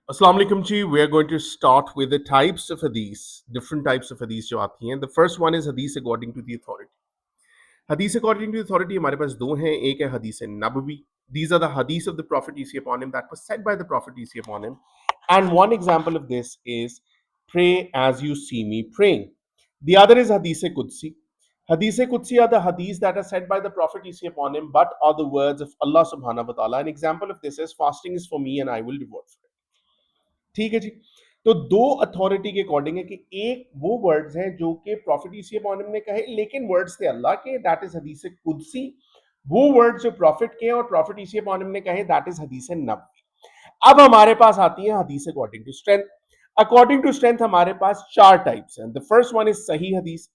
Assalamu alaikum ji. We are going to start with the types of hadith, different types of hadith जो आती हैं. The first one is hadith according to the authority. Hadith according to the authority हमारे पास दो हैं. एक है hadith Nabawi. These are the hadith of the Prophet peace be upon him that was said by the Prophet peace be upon him. And one example of this is pray as you see me praying. The other is hadith Qudsi. Hadith Qudsi are the hadiths that are said by the Prophet peace be upon him, but are the words of Allah subhanahu wa ta'ala. An example of this is fasting is for me and I will reward for it. ठीक है जी. तो दो authority के according है कि एक वो words हैं जो कि प्रॉफिट ईसी अपॉन ने कहे, लेकिन वर्ड्स थे अल्लाह के, दैट इज हदीस कुदसी. वो वर्ड्स जो प्रॉफिट के और प्रॉफिट ईसी अपॉन ने कहे, दैट इज हदीस नबवी. अब हमारे पास आती है हदीस according to strength. According to strength हमारे पास चार टाइप्स हैं. द फर्स्ट वन इज सही हदीस.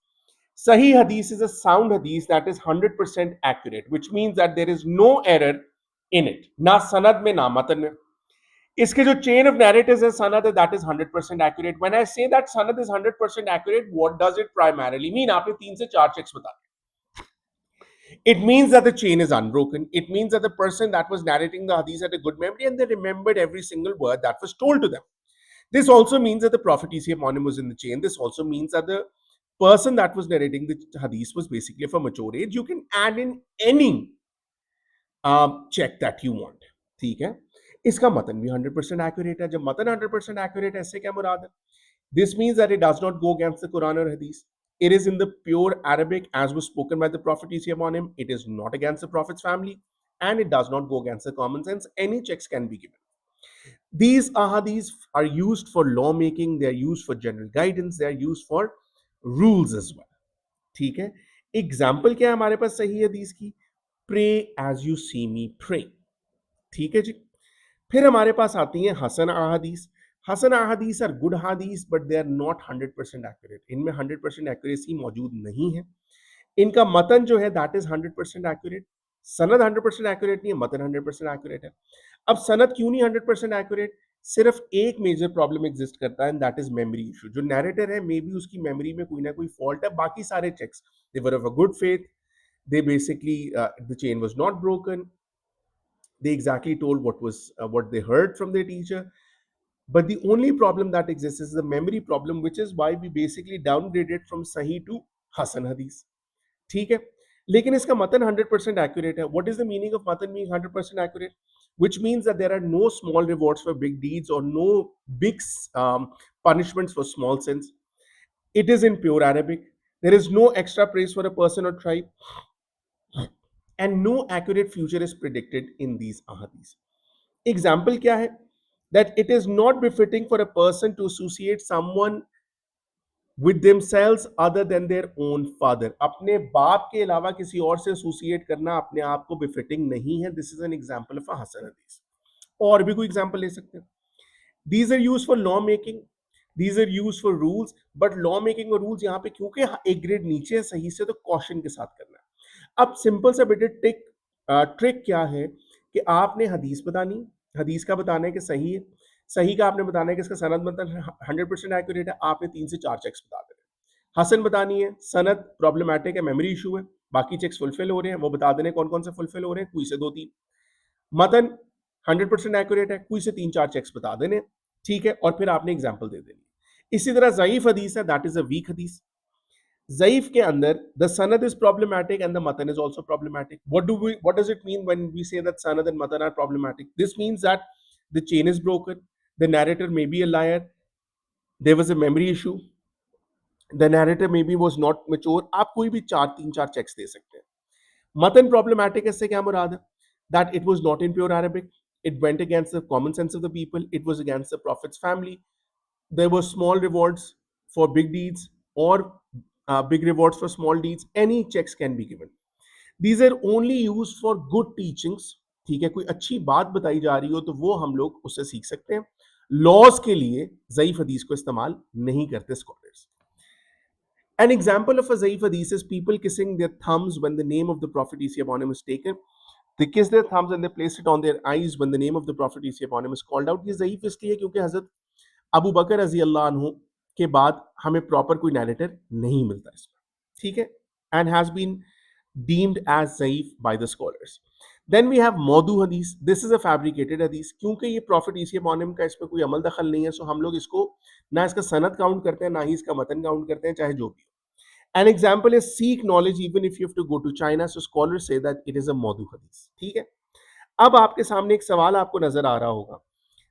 सही हदीस इज अ साउंड हदीस that is 100% accurate, which means that there is no error in it, ना सनद में ना मतन में. इसके जो चेन ऑफ नैरेटिव्स है सनद है, that is 100% accurate. When I say that सनद is 100% accurate, what does it primarily mean? आपने 3 से 4 चेक्स बता दिए. It means that the chain is unbroken. It means that the person that was narrating the hadith had a good memory and they remembered every single word that was told to them. This also means that the Prophet peace be upon him was in the chain. This also means that the person that was narrating the hadith was basically of a mature age. You can add in any check that you want. ठीक है. इसका मतन भी 100% accurate है. जब मतन 100% accurate है, इससे क्या मुराद है? This means that it does not go against the Quran और हदीस. It is in the pure Arabic as was spoken by the Prophet peace be upon him. It is not against the Prophet's family and it does not go against the common sense. Any checks can be given. These ahadith are used for lawmaking, they are used for general guidance, they are used for rules as well. ठीक है. Example क्या है हमारे पास सही हदीस की? Pray as you see me pray. ठीक है जी. फिर हमारे पास आती हैं हसन अहादीस. हसन अहादीस आर गुड हदीस but they are not 100% accurate. इनमें 100% एक्यूरेसी मौजूद नहीं है. इनका मतन जो है दैट इज 100% एक्यूरेट. सनद 100% एक्यूरेट नहीं है, मतन 100% एक्यूरेट है. अब सनद क्यों नहीं 100% एक्यूरेट? सिर्फ एक मेजर प्रॉब्लम एग्जिस्ट करता है and that is memory issue. जो नैरेटर है मे बी उसकी मेमोरी में कोई ना कोई फॉल्ट है. बाकी सारे checks they were of a good faith. They basically the chain was not broken. They exactly told what they heard from their teacher. But the only problem that exists is the memory problem, which is why we basically downgraded from Sahih to Hasan Hadith. ठीक है. लेकिन इसका मतन 100% accurate है. What is the meaning of matan being 100% accurate? Which means that there are no small rewards for big deeds or no big punishments for small sins. It is in pure Arabic. There is no extra praise for a person or tribe. And no accurate future is predicted in these ahadith. Example क्या है? That it is not befitting for a person to associate someone with themselves other than their own father. अपने बाप के अलावा किसी और से associate करना अपने आप को befitting नहीं है. This is an example of a hasan hadith. और भी कोई एग्जाम्पल ले सकते हैं. These are used for law making. These are used for rules. But law making और rules यहाँ पे क्योंकि एक ग्रेड नीचे है सही से, तो कॉशन के साथ करना है. अब सिंपल सा बेटे ट्रिक क्या है कि आपने हदीस बतानी. हदीस का बताना है कि सही है. सही का आपने बताना है कि इसका सनद मतलब 100% एक्यूरेट है. आपने 3 से 4 चेक्स बता देने. हसन बतानी है, सनद प्रॉब्लमैटिक है, मेमोरी इशू है, बाकी चेक्स फुलफिल हो रहे हैं, वो बता देने कौन कौन से फुलफिल हो रहे हैं. कोई से 2-3. मतन 100% एक्यूरेट है, कोई से 3-4 चेक्स बता देने. ठीक है. और फिर आपने एग्जाम्पल दे देनी. इसी तरह ज़ईफ हदीस है, दैट इज अ वीक हदीस. ज़ईफ के अंदर the sanad is problematic and the matan is also problematic. What does it mean when we say that sanad and matan are problematic? This means that the chain is broken, the narrator may be a liar, there was a memory issue, the narrator maybe was not mature. आप कोई भी 3-4 checks दे सकते हैं. Matan problematic इससे क्या मुराद है? That it was not in pure Arabic, it went against the common sense of the people, it was against the Prophet's family, there were small rewards for big deeds or big rewards for small deeds. Any checks can be given. These are only used for good teachings. ठीक है. कोई अच्छी बात बताई जा रही हो तो वो हम लोग उससे सीख सकते हैं. लॉज के लिए ज़ईफ हदीस को इस्तेमाल नहीं करते scholars. An example of a ज़ईफ हदीस is people kissing their thumbs when the name of the Prophet peace be upon him is taken. They kiss their thumbs and they place it on their eyes when the name of the Prophet peace be upon him is called out. ये ज़ईफ इसलिए क्योंकि हजरत अबू बकर रजी अल्लाह अन्हु के बाद हमें proper कोई narrator नहीं मिलता इसमें. ठीक है. And has been deemed as ज़ईफ by the scholars. Then we have मौदू हदीस, दिस इज अ फैब्रिकेटेड हदीस, क्योंकि ये प्रॉफिट ईसी मॉनिम का इसमें कोई अमल दखल नहीं है, सो हम लोग इसको ना इसका सनद काउंट करते हैं ना ही इसका मतन काउंट करते हैं, चाहे जो भी। An example is seek knowledge even if you have to go to China. So scholars say that it is a मौदू हदीस। ठीक है, अब आपके सामने एक सवाल आपको नजर आ रहा होगा,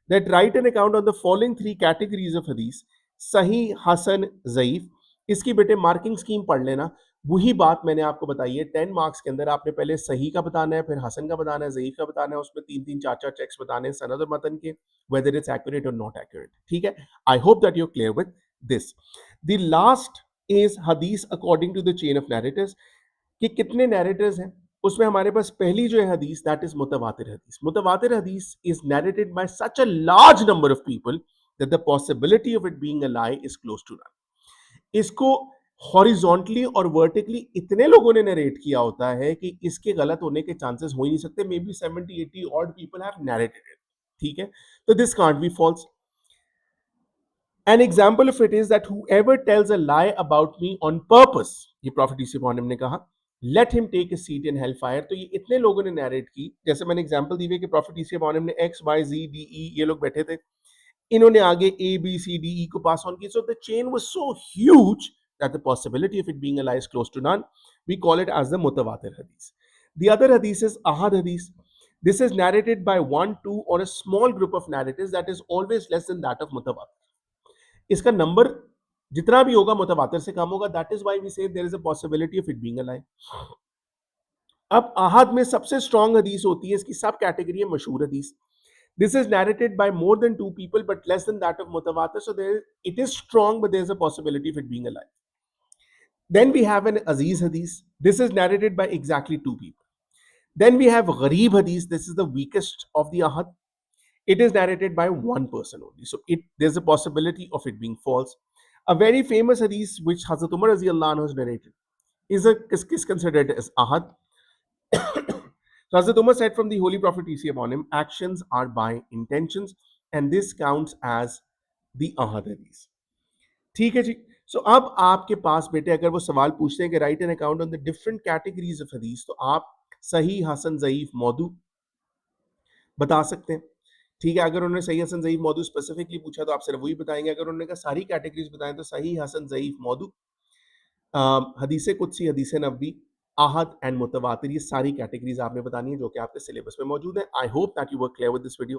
that write an account on the following three categories of हदीस, सही, हसन, ज़ईफ। इसकी बेटे मार्किंग स्कीम पढ़ लेना। वही बात मैंने आपको बताई है, 10 मार्क्स के अंदर आपने पहले सही का बताना है, फिर हसन का बताना है, ज़ईफ का बताना है, उसमें 3-3 4-4 चेक्स बताने हैं सनद और मतन के, whether it's accurate or not accurate। ठीक है, I hope that you're clear with this। The last is हदीस according to the chain of narratives, कि कितने नैरेटर्स हैं। उसमें हमारे पास पहली जो है हदीस, दैट इज मुतवातिर हदीस। मुतवातिर हदीस is narrated by such a large number of people that the possibility of it being a lie is close to none. इसको हॉरिजॉन्टली और वर्टिकली इतने लोगों ने नरेट किया होता है कि इसके गलत होने के चांसेस हो ही नहीं सकते। May be 70-80 odd people have narrated it. ठीक है, तो this can't be false. An example of it is that whoever tells a lie about me on purpose, ये प्रॉफिट ईसी मॉनिम ने कहा, let him take a seat in hellfire। तो ये इतने लोगों ने नैरेट की, जैसे मैंने एग्जांपल दी हुई कि प्रॉफिट ईसी मॉनिम ने X Y Z D E ये लोग बैठे थे, इन्होंने आगे A B C D E को पास ऑन की, so the chain was so huge that the possibility of it being a lie is close to none। We call it as the mutawatir hadith। The other hadith is ahad hadith। This is narrated by one, two, or a small group of narratives that is always less than that of mutawatir। इसका नंबर जितना भी होगा मुतवातिर से कम होगा, that is why we say there is a possibility of it being a lie. अब अहद में सबसे स्ट्रॉन्ग हदीस होती है, इसकी सब कैटेगरी है मशहूर हदीस। This is narrated by more than 2 people but less than that of मुतवातिर, so there it is strong but there is a possibility of it being a lie. Then we have an अजीज हदीस, this is narrated by exactly 2 people. Then we have गरीब हदीस, this is the weakest of the अहद, it is narrated by one person only, so there's a possibility of it being false। A very famous hadith which Hazrat Umar Razi Allah has narrated is considered as ahad। So Hazrat Umar said from the holy prophet peace be upon him, actions are by intentions and this counts as the ahad hadith। ठीक है जी। सो अब आपके पास बेटे अगर वो सवाल पूछते हैं कि right an account on the different categories of हदीस, तो आप सही, हसन, ज़ईफ, मौदू बता सकते हैं। ठीक है, अगर उन्होंने सही, हसन, ज़ईफ, मौदू स्पेसिफिकली पूछा तो आप सिर्फ वही बताएंगे। अगर उन्होंने कहा सारी कैटेगरीज बताएं तो सही, हसन, ज़ईफ, मौदू, हदीस कुदसी, हदीस नबवी, आहद एंड मुतवातिर, ये सारी कैटेगरीज आपने बतानी है जो कि आपके सिलेबस में मौजूद है। I hope that you were clear with this video.